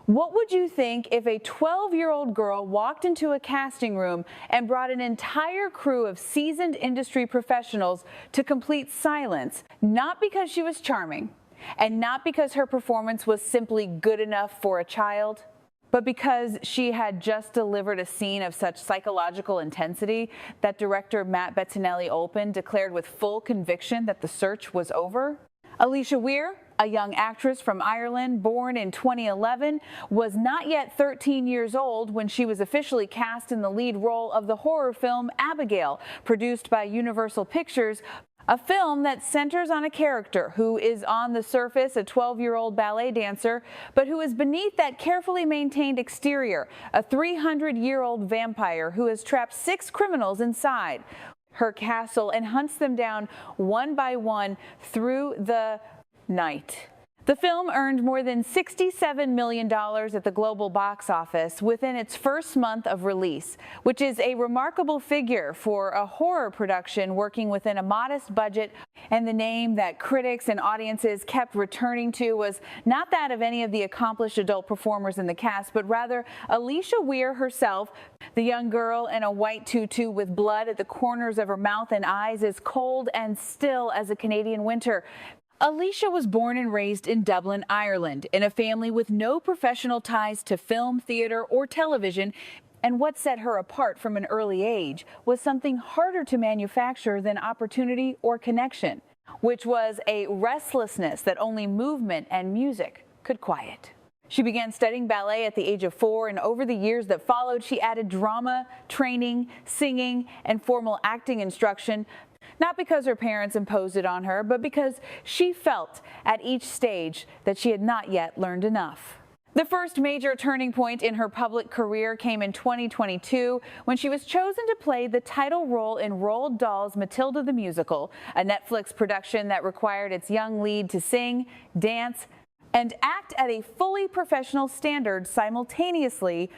What would you think if a 12-year-old girl walked into a casting room and brought an entire crew of seasoned industry professionals to complete silence, not because she was charming, and not because her performance was simply good enough for a child, but because she had just delivered a scene of such psychological intensity that director Matt Bettinelli-Olpin declared with full conviction that the search was over? Alicia Weir, a young actress from Ireland born in 2011, was not yet 13 years old when she was officially cast in the lead role of the horror film Abigail, produced by Universal Pictures, a film that centers on a character who is on the surface a 12-year-old ballet dancer, but who is beneath that carefully maintained exterior, a 300-year-old vampire who has trapped 6 criminals inside her castle and hunts them down one by one through the night. The film earned more than $67 million at the global box office within its first month of release, which is a remarkable figure for a horror production working within a modest budget. And the name that critics and audiences kept returning to was not that of any of the accomplished adult performers in the cast, but rather Alicia Weir herself. The young girl in a white tutu with blood at the corners of her mouth and eyes is cold and still as a Canadian winter. Alicia was born and raised in Dublin, Ireland, in a family with no professional ties to film, theater, or television, and what set her apart from an early age was something harder to manufacture than opportunity or connection, which was a restlessness that only movement and music could quiet. She began studying ballet at the age of 4, and over the years that followed, she added drama, training, singing, and formal acting instruction, not because her parents imposed it on her, but because she felt at each stage that she had not yet learned enough. The first major turning point in her public career came in 2022 when she was chosen to play the title role in Roald Dahl's Matilda the Musical, a Netflix production that required its young lead to sing, dance, and act at a fully professional standard simultaneously.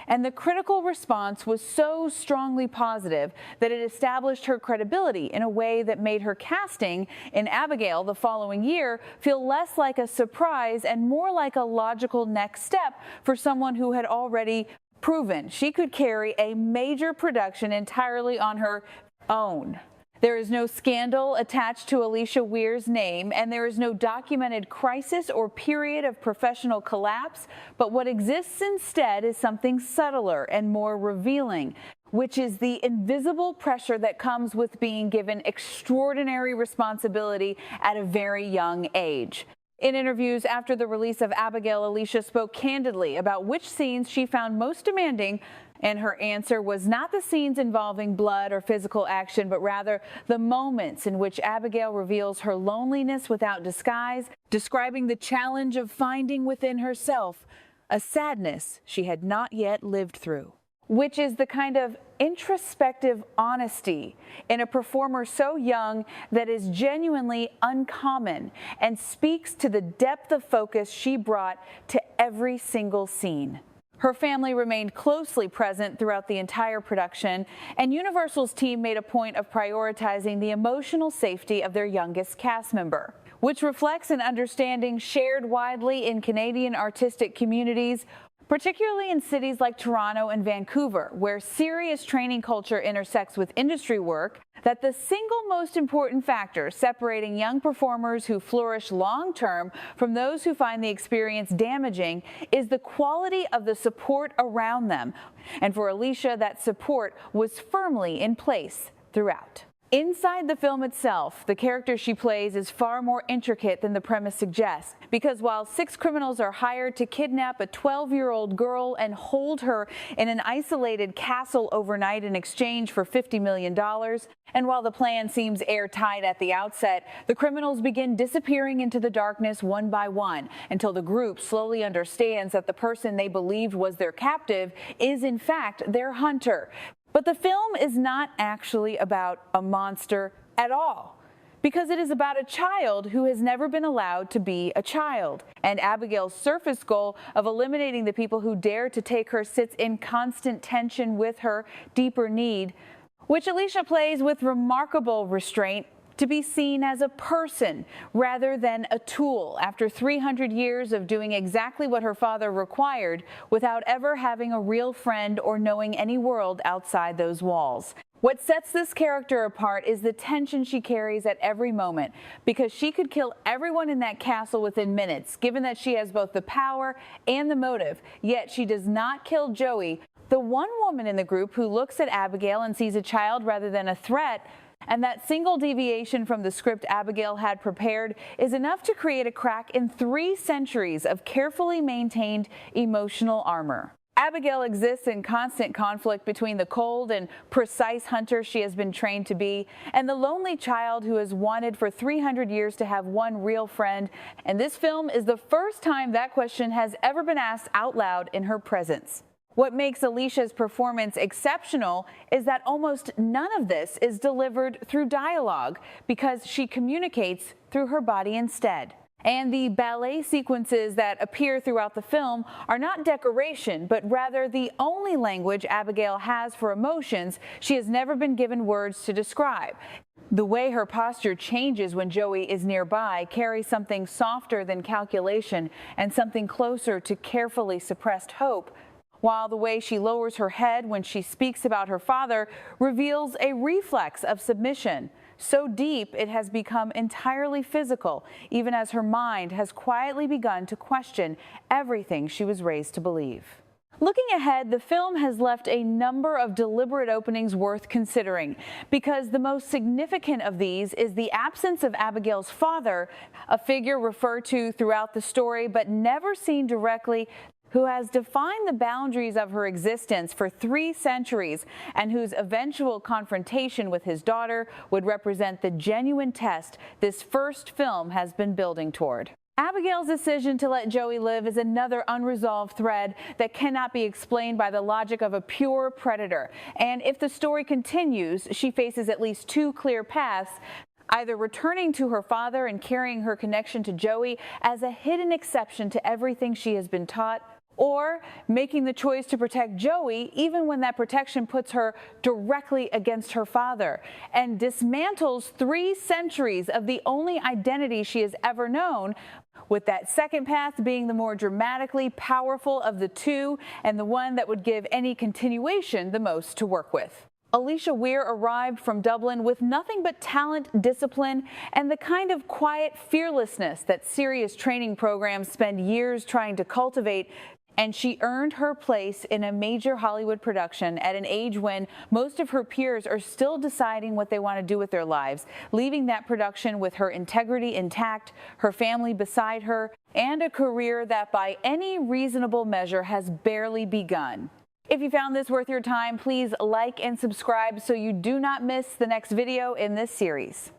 And the critical response was so strongly positive that it established her credibility in a way that made her casting in Abigail the following year feel less like a surprise and more like a logical next step for someone who had already proven she could carry a major production entirely on her own. There is no scandal attached to Alicia Weir's name, and there is no documented crisis or period of professional collapse, but what exists instead is something subtler and more revealing, which is the invisible pressure that comes with being given extraordinary responsibility at a very young age. In interviews after the release of Abigail, Alicia spoke candidly about which scenes she found most demanding, and her answer was not the scenes involving blood or physical action, but rather the moments in which Abigail reveals her loneliness without disguise, describing the challenge of finding within herself a sadness she had not yet lived through, which is the kind of introspective honesty in a performer so young that is genuinely uncommon and speaks to the depth of focus she brought to every single scene. Her family remained closely present throughout the entire production, and Universal's team made a point of prioritizing the emotional safety of their youngest cast member, which reflects an understanding shared widely in Canadian artistic communities, particularly in cities like Toronto and Vancouver, where serious training culture intersects with industry work, that the single most important factor separating young performers who flourish long-term from those who find the experience damaging is the quality of the support around them. And for Alicia, that support was firmly in place throughout. Inside the film itself, the character she plays is far more intricate than the premise suggests, because while 6 criminals are hired to kidnap a 12-year-old girl and hold her in an isolated castle overnight in exchange for $50 million, and while the plan seems airtight at the outset, the criminals begin disappearing into the darkness one by one until the group slowly understands that the person they believed was their captive is in fact their hunter. But the film is not actually about a monster at all, because it is about a child who has never been allowed to be a child. And Abigail's surface goal of eliminating the people who dare to take her sits in constant tension with her deeper need, which Alicia plays with remarkable restraint to be seen as a person rather than a tool after 300 years of doing exactly what her father required without ever having a real friend or knowing any world outside those walls. What sets this character apart is the tension she carries at every moment, because she could kill everyone in that castle within minutes, given that she has both the power and the motive, yet she does not kill Joey, the one woman in the group who looks at Abigail and sees a child rather than a threat. And that single deviation from the script Abigail had prepared is enough to create a crack in 3 centuries of carefully maintained emotional armor. Abigail exists in constant conflict between the cold and precise hunter she has been trained to be and the lonely child who has wanted for 300 years to have one real friend. And this film is the first time that question has ever been asked out loud in her presence. What makes Alicia's performance exceptional is that almost none of this is delivered through dialogue, because she communicates through her body instead. And the ballet sequences that appear throughout the film are not decoration, but rather the only language Abigail has for emotions she has never been given words to describe. The way her posture changes when Joey is nearby carries something softer than calculation and something closer to carefully suppressed hope, while the way she lowers her head when she speaks about her father reveals a reflex of submission. So deep it has become entirely physical, even as her mind has quietly begun to question everything she was raised to believe. Looking ahead, the film has left a number of deliberate openings worth considering, because the most significant of these is the absence of Abigail's father, a figure referred to throughout the story but never seen directly, who has defined the boundaries of her existence for 3 centuries and whose eventual confrontation with his daughter would represent the genuine test this first film has been building toward. Abigail's decision to let Joey live is another unresolved thread that cannot be explained by the logic of a pure predator. And if the story continues, she faces at least 2 clear paths: either returning to her father and carrying her connection to Joey as a hidden exception to everything she has been taught, or making the choice to protect Joey even when that protection puts her directly against her father and dismantles 3 centuries of the only identity she has ever known, with that second path being the more dramatically powerful of the 2 and the one that would give any continuation the most to work with. Alicia Weir arrived from Dublin with nothing but talent, discipline, and the kind of quiet fearlessness that serious training programs spend years trying to cultivate, and she earned her place in a major Hollywood production at an age when most of her peers are still deciding what they want to do with their lives, leaving that production with her integrity intact, her family beside her, and a career that by any reasonable measure has barely begun. If you found this worth your time, please like and subscribe so you do not miss the next video in this series.